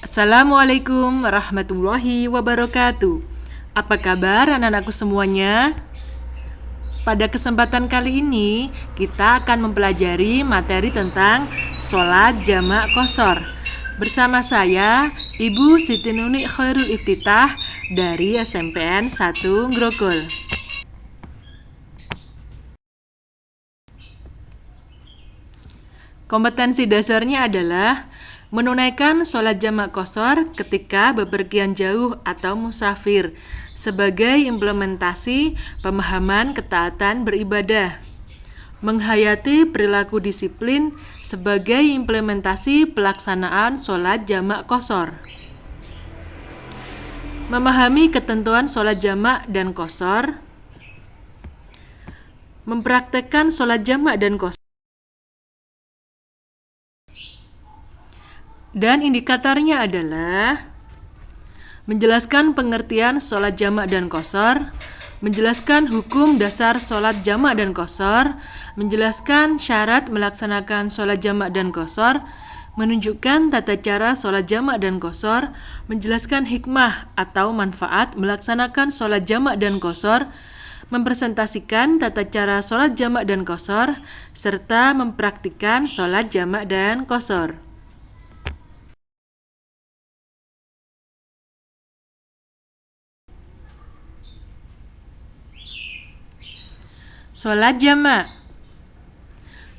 Assalamualaikum warahmatullahi wabarakatuh. Apa kabar anak-anakku semuanya? Pada kesempatan kali ini kita akan mempelajari materi tentang sholat jamak qashar. Bersama saya Ibu Siti Nuni Khairul Iftitah dari SMPN 1 Grogol. Kompetensi dasarnya adalah menunaikan sholat jamak qashar ketika bepergian jauh atau musafir sebagai implementasi pemahaman ketaatan beribadah. Menghayati perilaku disiplin sebagai implementasi pelaksanaan sholat jamak qashar. Memahami ketentuan sholat jamak dan qashar. Mempraktekkan sholat jamak dan qashar. Dan indikatornya adalah menjelaskan pengertian sholat jamak dan qashar, menjelaskan hukum dasar sholat jamak dan qashar, menjelaskan syarat melaksanakan sholat jamak dan qashar, menunjukkan tata cara sholat jamak dan qashar, menjelaskan hikmah atau manfaat melaksanakan sholat jamak dan qashar, mempresentasikan tata cara sholat jamak dan qashar, serta mempraktikkan sholat jamak dan qashar. Sholat jamak.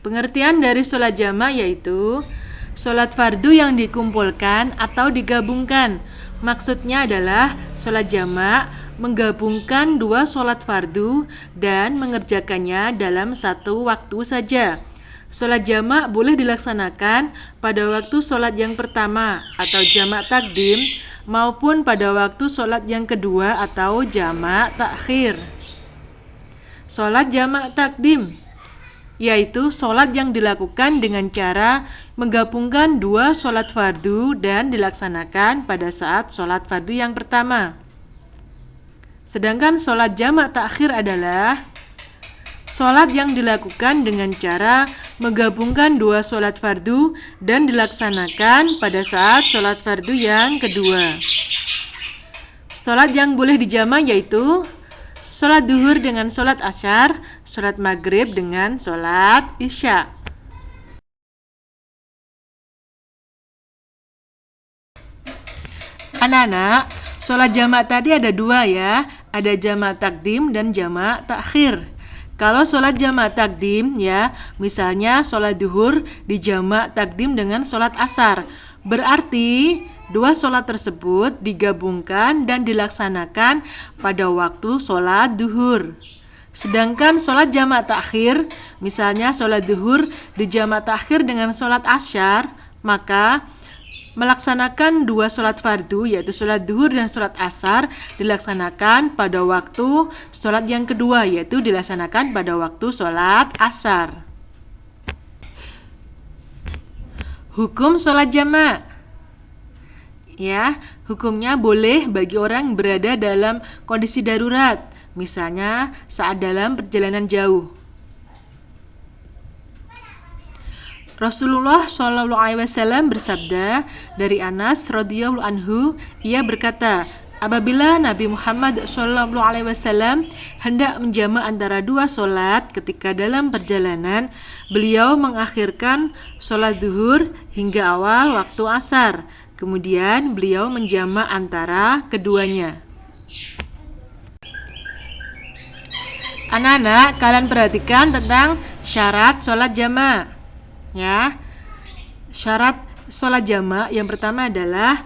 Pengertian dari sholat jamak yaitu sholat fardu yang dikumpulkan atau digabungkan. Maksudnya adalah sholat jamak menggabungkan dua sholat fardu dan mengerjakannya dalam satu waktu saja. Sholat jamak boleh dilaksanakan pada waktu sholat yang pertama atau jamak takdim maupun pada waktu sholat yang kedua atau jamak takhir. Sholat jamak takdim yaitu sholat yang dilakukan dengan cara menggabungkan dua sholat fardu dan dilaksanakan pada saat sholat fardu yang pertama. Sedangkan sholat jamak takhir adalah sholat yang dilakukan dengan cara menggabungkan dua sholat fardu dan dilaksanakan pada saat sholat fardu yang kedua. Sholat yang boleh dijamak yaitu sholat duhur dengan sholat asyar, sholat maghrib dengan sholat isya. Anak-anak, sholat jamak tadi ada dua ya, ada jamak takdim dan jamak takhir. Kalau sholat jamak takdim ya, misalnya sholat duhur dijamak takdim dengan sholat asar, berarti dua sholat tersebut digabungkan dan dilaksanakan pada waktu sholat duhur. Sedangkan sholat jamak takhir, misalnya sholat duhur dijamak takhir dengan sholat asyar, maka melaksanakan dua sholat fardu yaitu sholat duhur dan sholat asar dilaksanakan pada waktu sholat yang kedua yaitu dilaksanakan pada waktu sholat asar. Hukum sholat jamak. Ya, hukumnya boleh bagi orang yang berada dalam kondisi darurat, misalnya saat dalam perjalanan jauh. Rasulullah SAW bersabda dari Anas radhiyallahu anhu, ia berkata, apabila Nabi Muhammad SAW hendak menjamak antara dua sholat ketika dalam perjalanan, beliau mengakhirkan sholat zuhur hingga awal waktu asar. Kemudian beliau menjamak antara keduanya. Anak-anak, kalian perhatikan tentang syarat sholat jamak. Ya, syarat sholat jamak yang pertama adalah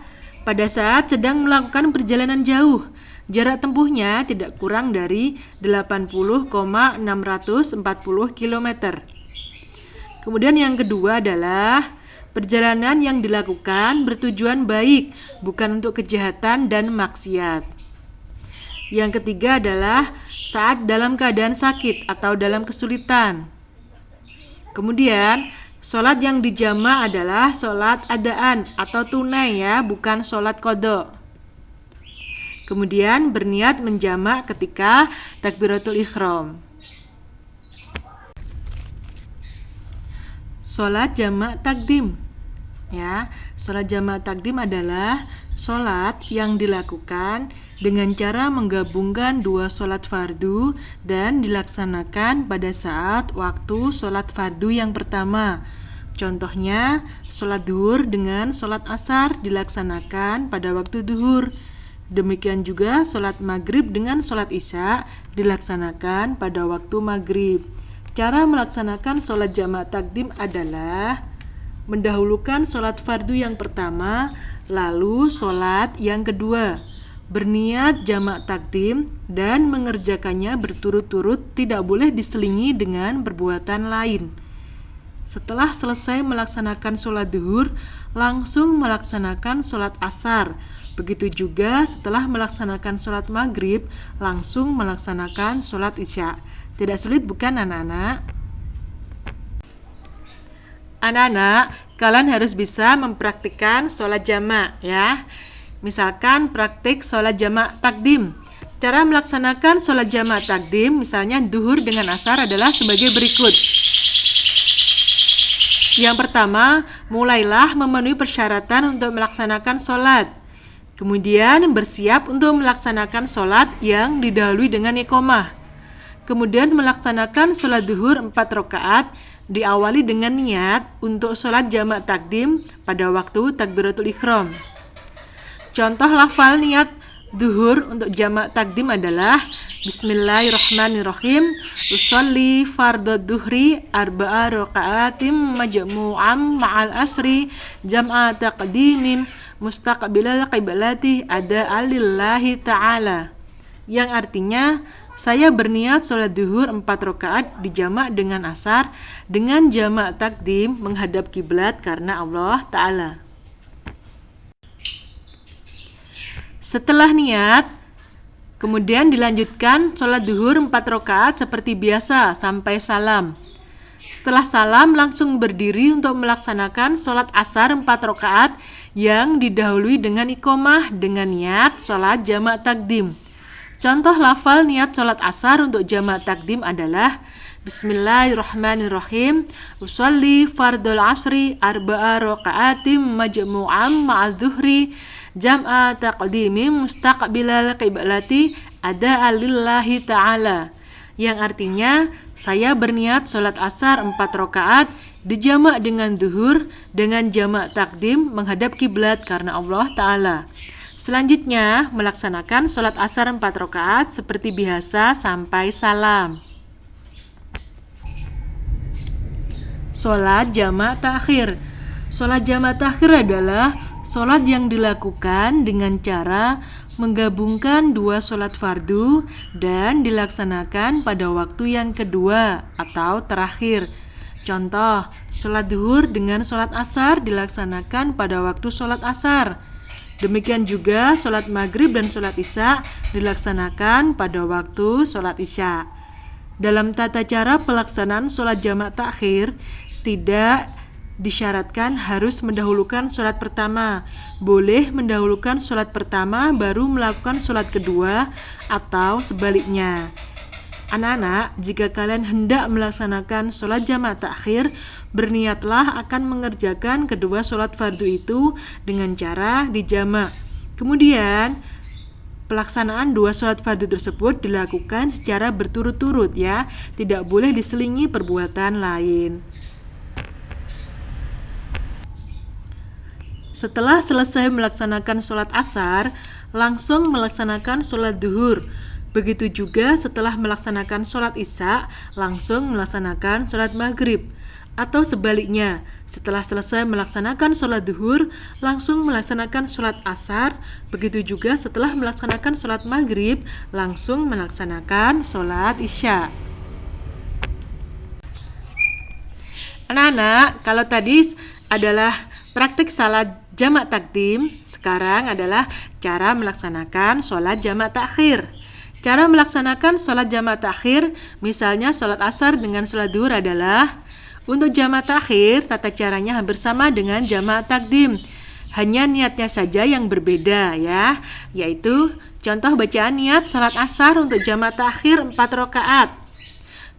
pada saat sedang melakukan perjalanan jauh, jarak tempuhnya tidak kurang dari 80,640 km. Kemudian yang kedua adalah perjalanan yang dilakukan bertujuan baik, bukan untuk kejahatan dan maksiat. Yang ketiga adalah saat dalam keadaan sakit atau dalam kesulitan. Kemudian sholat yang dijamak adalah sholat adaan atau tunai ya, bukan sholat qadha. Kemudian berniat menjamak ketika takbiratul ihram. Sholat jamak takdim. Ya, sholat jamaah takdim adalah sholat yang dilakukan dengan cara menggabungkan dua sholat fardu dan dilaksanakan pada saat waktu sholat fardu yang pertama. Contohnya, sholat duhur dengan sholat asar dilaksanakan pada waktu duhur. Demikian juga sholat maghrib dengan sholat isya dilaksanakan pada waktu maghrib. Cara melaksanakan sholat jamaah takdim adalah mendahulukan sholat fardu yang pertama, lalu sholat yang kedua. Berniat jamak takdim dan mengerjakannya berturut-turut, tidak boleh diselingi dengan perbuatan lain. Setelah selesai melaksanakan sholat duhur, langsung melaksanakan sholat asar. Begitu juga setelah melaksanakan sholat maghrib, langsung melaksanakan sholat isya. Tidak sulit bukan anak-anak? Anak-anak, kalian harus bisa mempraktikkan sholat jamak ya. Misalkan praktik sholat jamak takdim. Cara melaksanakan sholat jamak takdim, misalnya duhur dengan asar adalah sebagai berikut. Yang pertama, mulailah memenuhi persyaratan untuk melaksanakan sholat. Kemudian bersiap untuk melaksanakan sholat yang didahului dengan iqomah. Kemudian melaksanakan sholat duhur 4 rakaat, diawali dengan niat untuk sholat jamak takdim pada waktu takbiratul ihram. Contoh lafal niat duhur untuk jamak takdim adalah Bismillahirrahmanirrahim, usolli fardhu duhri arba'a raka'atim majmu'am ma'al asri jam'a taqdimim mustaqbilal qiblati ada lillahi ta'ala, yang artinya saya berniat sholat duhur 4 rakaat dijamak dengan asar dengan jamak takdim menghadap kiblat karena Allah Ta'ala. Setelah niat, kemudian dilanjutkan sholat duhur 4 rakaat seperti biasa sampai salam. Setelah salam langsung berdiri untuk melaksanakan sholat asar 4 rakaat yang didahului dengan iqomah dengan niat sholat jamak takdim. Contoh lafal niat sholat asar untuk jamak takdim adalah Bismillahirrahmanirrahim, usolli fardul asri arba'a raka'atim majmu'am ma'al zuhri jam'a taqdimim mustaqbilal qiblati ada lillahi ta'ala, yang artinya saya berniat sholat asar 4 rakaat dijamak dengan zuhur dengan jamak takdim menghadap kiblat karena Allah Ta'ala. Selanjutnya, melaksanakan sholat asar 4 rakaat seperti biasa sampai salam. Sholat jamak takhir. Sholat jamak takhir adalah sholat yang dilakukan dengan cara menggabungkan dua sholat fardu dan dilaksanakan pada waktu yang kedua atau terakhir. Contoh, sholat duhur dengan sholat asar dilaksanakan pada waktu sholat asar. Demikian juga sholat maghrib dan sholat isya dilaksanakan pada waktu sholat isya. Dalam tata cara pelaksanaan sholat jamak takhir, tidak disyaratkan harus mendahulukan sholat pertama. Boleh mendahulukan sholat pertama baru melakukan sholat kedua atau sebaliknya. Anak-anak, jika kalian hendak melaksanakan sholat jamak takhir, berniatlah akan mengerjakan kedua sholat fardu itu dengan cara dijamak. Kemudian, pelaksanaan dua sholat fardu tersebut dilakukan secara berturut-turut ya, tidak boleh diselingi perbuatan lain. Setelah selesai melaksanakan sholat asar, langsung melaksanakan sholat duhur. Begitu juga setelah melaksanakan sholat isya, langsung melaksanakan sholat maghrib. Atau sebaliknya, setelah selesai melaksanakan sholat duhur, langsung melaksanakan sholat asar. Begitu juga setelah melaksanakan sholat maghrib, langsung melaksanakan sholat isya. Anak-anak, kalau tadi adalah praktik salat jamak takdim, sekarang adalah cara melaksanakan sholat jamak takhir. Cara melaksanakan sholat jamak takhir, misalnya sholat asar dengan sholat duhur adalah, untuk jamak takhir, tata caranya hampir sama dengan jamak takdim. Hanya niatnya saja yang berbeda ya, yaitu contoh bacaan niat sholat asar untuk jamak takhir 4 rakaat.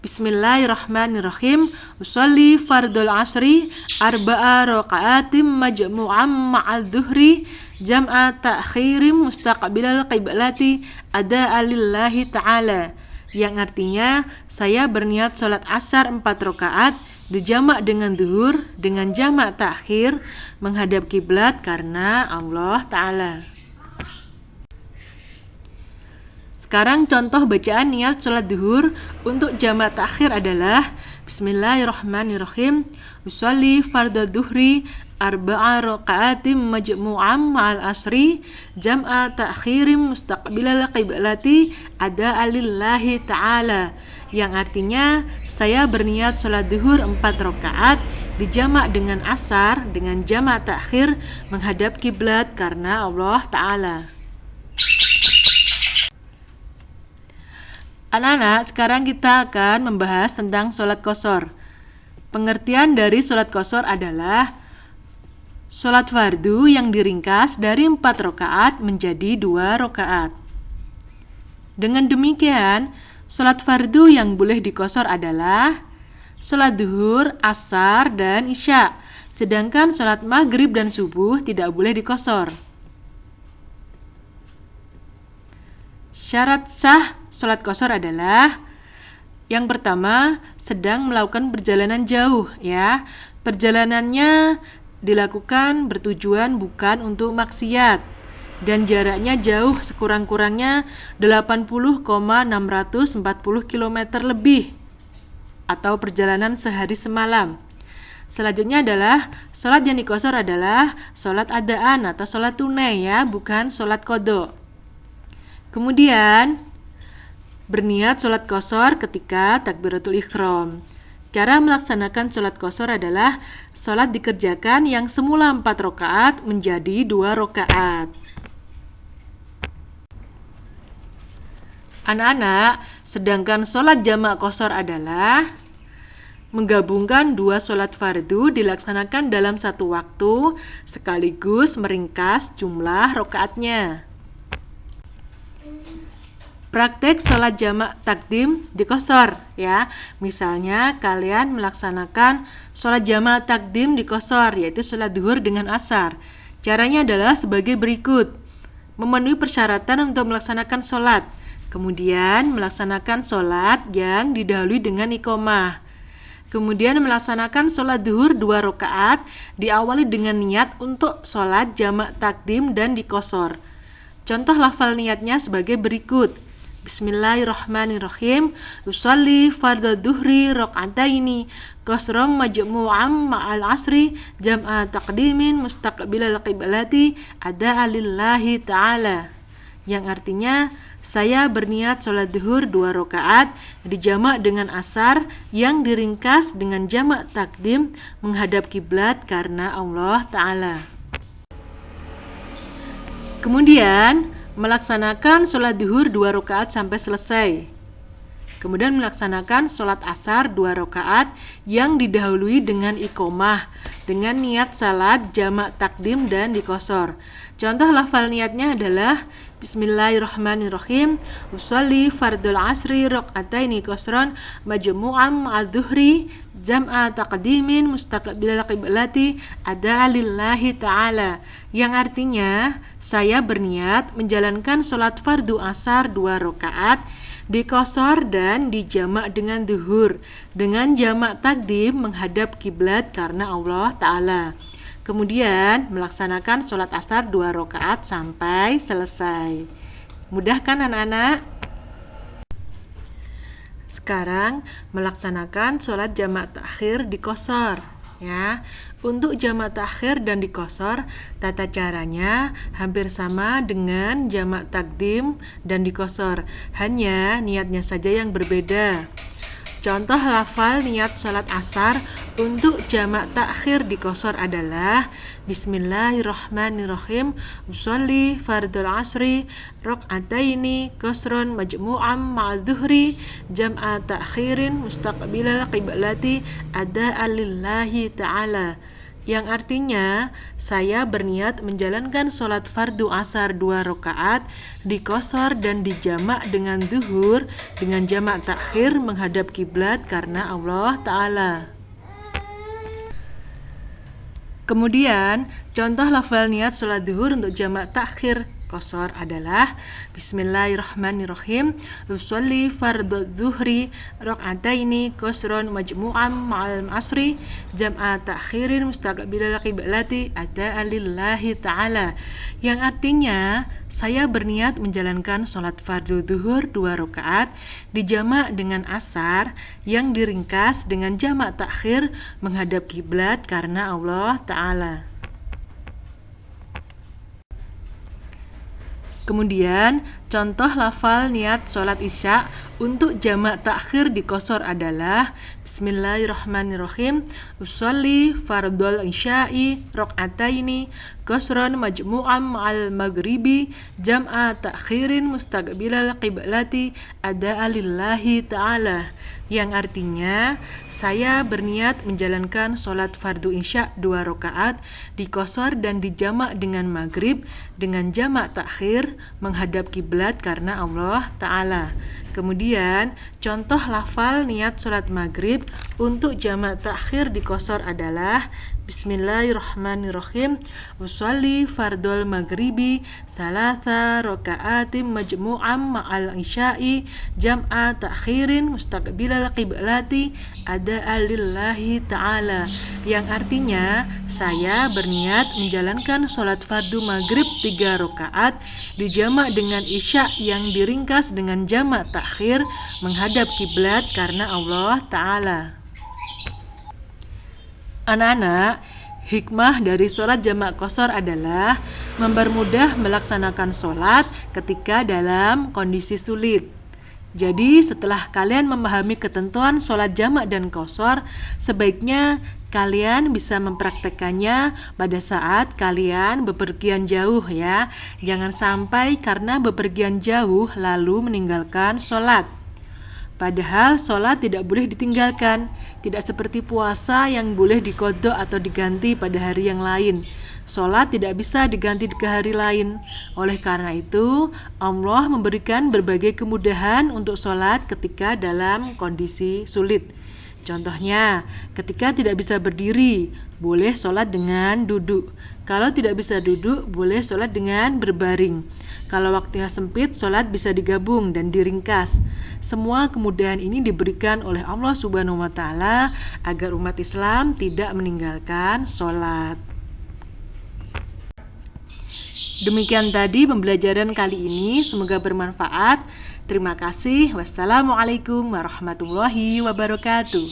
Bismillahirrahmanirrahim. Usolli fardul asri arba'a raka'atim majmu'am ma'adzuhri jam'a ta'khirim mustaqbilal qiblati ada alillahi ta'ala. Yang artinya, saya berniat sholat asar 4 rakaat dijamak dengan zuhur dengan jamak takhir menghadap kiblat karena Allah Ta'ala. Sekarang contoh bacaan niat sholat zuhur untuk jamak takhir adalah Bismillahirrahmanirrahim. Usolli fardhu dhuhri arba'a raka'atim majmu'am ma'al asri jam'a ta'khirim mustaqbilal qiblati ada alillahi ta'ala. Yang artinya, saya berniat sholat zuhur 4 rakaat dijamak dengan asar dengan jamak takhir menghadap kiblat karena Allah Ta'ala. Anak-anak, sekarang kita akan membahas tentang sholat qashar. Pengertian dari sholat qashar adalah sholat fardu yang diringkas dari 4 rakaat menjadi 2 rakaat. Dengan demikian, sholat fardu yang boleh diqashar adalah sholat zuhur, asar, dan isya. Sedangkan sholat maghrib dan subuh tidak boleh diqashar. Syarat sah sholat qashar adalah yang pertama, sedang melakukan perjalanan jauh ya. Perjalanannya dilakukan bertujuan bukan untuk maksiat dan jaraknya jauh sekurang-kurangnya 80,640 km lebih atau perjalanan sehari semalam. Selanjutnya adalah sholat yang diqashar adalah sholat adaan atau sholat tunai ya, bukan sholat qadha. Kemudian berniat sholat qashar ketika takbiratul ihram. Cara melaksanakan sholat qashar adalah sholat dikerjakan yang semula 4 rakaat menjadi 2 rakaat. Anak-anak, sedangkan sholat jamak qashar adalah menggabungkan 2 sholat fardu dilaksanakan dalam satu waktu sekaligus meringkas jumlah rakaatnya. Praktek sholat jamak takdim diqashar ya. Misalnya kalian melaksanakan sholat jamak takdim diqashar, yaitu sholat zuhur dengan asar. Caranya adalah sebagai berikut. Memenuhi persyaratan untuk melaksanakan sholat. Kemudian melaksanakan sholat yang didahului dengan iqomah. Kemudian melaksanakan sholat zuhur 2 rakaat diawali dengan niat untuk sholat jamak takdim dan diqashar. Contoh lafal niatnya sebagai berikut. Bismillahirrahmanirrahim. Usolli fardhu dhuhri raka'ataini qasram majmu'am ma'al asri jam'a taqdimin mustaqbilal qiblati ada lillahi ta'ala. Yang artinya, saya berniat sholat zuhur 2 rakaat dijamak dengan asar yang diringkas dengan jamak takdim menghadap kiblat karena Allah Ta'ala. Kemudian melaksanakan sholat zuhur 2 rakaat sampai selesai. Kemudian melaksanakan sholat asar 2 rakaat yang didahului dengan iqomah dengan niat salat jamak takdim dan diqashar. Contoh lafal niatnya adalah Bismillahirrahmanirrahim. Usolli fardul asri raka'ataini qasran majmu'am ma'adzuhri jam'a taqdimin mustaqbilal qiblati ada lillahi ta'ala. Yang artinya, saya berniat menjalankan sholat fardu asar 2 rakaat diqashar dan dijamak dengan zuhur dengan jamak takdim menghadap kiblat karena Allah Ta'ala. Kemudian melaksanakan sholat asar 2 rakaat sampai selesai. Mudah kan anak-anak? Sekarang melaksanakan sholat jamak takhir diqashar ya. Untuk jamak takhir dan diqashar, tata caranya hampir sama dengan jamak takdim dan diqashar, hanya niatnya saja yang berbeda. Contoh lafal niat sholat asar untuk jamak takhir diqashar adalah Bismillahirrahmanirrahim. Usolli fardul asri raka'ataini qasran majmu'am ma'adzuhri jam'a ta'khirin mustaqbilal qiblati ada lillahi ta'ala. yang artinya saya berniat menjalankan sholat fardu asar 2 rakaat dikosor dan dijamak dengan zuhur dengan jamak takhir menghadap kiblat karena Allah Ta'ala. Kemudian, contoh lafal niat sholat zuhur untuk jamak takhir qasar adalah Bismillahirrahmanirrahim. Usolli fardhu zuhri rak'ataini qasran majmu'an ma'al asri jam'a takhirin mustaqbilal qiblati ada'an lillahi ta'ala. Yang artinya, saya berniat menjalankan sholat fardu zuhur 2 rakaat dijamak dengan asar yang diringkas dengan jamak takhir menghadap kiblat karena Allah Ta'ala. Kemudian, contoh lafal niat sholat isya untuk jamak takhir dikosor adalah Bismillahirrahmanirrahim. Usolli fardhol isya'i rak'ataini qasran majmu'an ma'al maghribi jam'a takhirin mustaqbilal qiblati ada'an lillahi ta'ala. Yang artinya, saya berniat menjalankan sholat fardu isya 2 rakaat dikosor dan dijamak dengan maghrib dengan jamak takhir menghadap kiblat karena Allah Ta'ala. Kemudian, contoh lafal niat sholat maghrib untuk jamak takhir dikosor adalah Bismillahirrahmanirrahim. Usolli fardhol maghribi salasa raka'atim majmu'am ma'al isya'i jam'a takhirin mustaqbilal qiblati ada'an lillahi ta'ala. Yang artinya, saya berniat menjalankan sholat fardu maghrib 3 rakaat dijamak dengan isya yang diringkas dengan jamak takhir menghadap kiblat karena Allah Ta'ala. Anak-anak, hikmah dari sholat jamak qasar adalah mempermudah melaksanakan sholat ketika dalam kondisi sulit. Jadi setelah kalian memahami ketentuan sholat jamak dan qasar, sebaiknya kalian bisa mempraktekannya pada saat kalian bepergian jauh ya. Jangan sampai karena bepergian jauh lalu meninggalkan sholat. Padahal sholat tidak boleh ditinggalkan, tidak seperti puasa yang boleh diqodho atau diganti pada hari yang lain. Sholat tidak bisa diganti ke hari lain. Oleh karena itu, Allah memberikan berbagai kemudahan untuk sholat ketika dalam kondisi sulit. Contohnya, ketika tidak bisa berdiri, boleh sholat dengan duduk. Kalau tidak bisa duduk, boleh sholat dengan berbaring. Kalau waktunya sempit, sholat bisa digabung dan diringkas. Semua kemudahan ini diberikan oleh Allah Subhanahu wa Ta'ala agar umat Islam tidak meninggalkan sholat. Demikian tadi pembelajaran kali ini, semoga bermanfaat. Terima kasih. Wassalamualaikum warahmatullahi wabarakatuh.